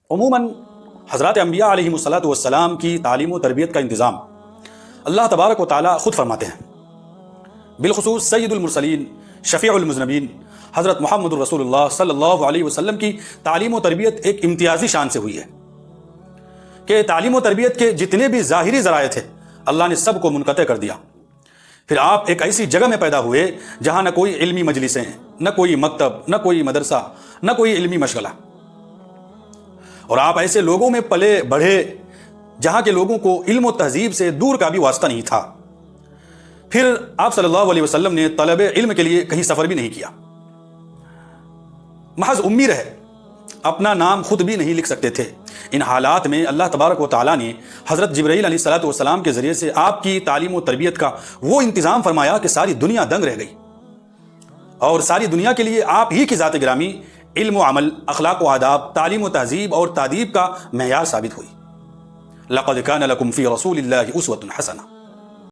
عموماً حضرات انبیاء علیہم الصلاۃ والسلام کی تعلیم و تربیت کا انتظام اللہ تبارک و تعالیٰ خود فرماتے ہیں. بالخصوص سید المرسلین شفیع المذنبین حضرت محمد الرسول اللہ صلی اللہ علیہ وسلم کی تعلیم و تربیت ایک امتیازی شان سے ہوئی ہے کہ تعلیم و تربیت کے جتنے بھی ظاہری ذرائع تھے اللہ نے سب کو منقطع کر دیا. پھر آپ ایک ایسی جگہ میں پیدا ہوئے جہاں نہ کوئی علمی مجلسیں ہیں، نہ کوئی مکتب، نہ کوئی مدرسہ، نہ کوئی علمی مشغلہ، اور آپ ایسے لوگوں میں پلے بڑھے جہاں کے لوگوں کو علم و تہذیب سے دور کا بھی واسطہ نہیں تھا. پھر آپ صلی اللہ علیہ وسلم نے طلب علم کے لیے کہیں سفر بھی نہیں کیا، محض امی رہے، اپنا نام خود بھی نہیں لکھ سکتے تھے. ان حالات میں اللہ تبارک و تعالیٰ نے حضرت جبرائیل علیہ الصلوۃ والسلام کے ذریعے سے آپ کی تعلیم و تربیت کا وہ انتظام فرمایا کہ ساری دنیا دنگ رہ گئی، اور ساری دنیا کے لیے آپ ہی کی ذات گرامی علم و عمل، اخلاق و آداب، تعلیم و تہذیب اور تادیب کا معیار ثابت ہوئی. لقد کان لکم فی رسول اللہ اسوۃ حسنہ.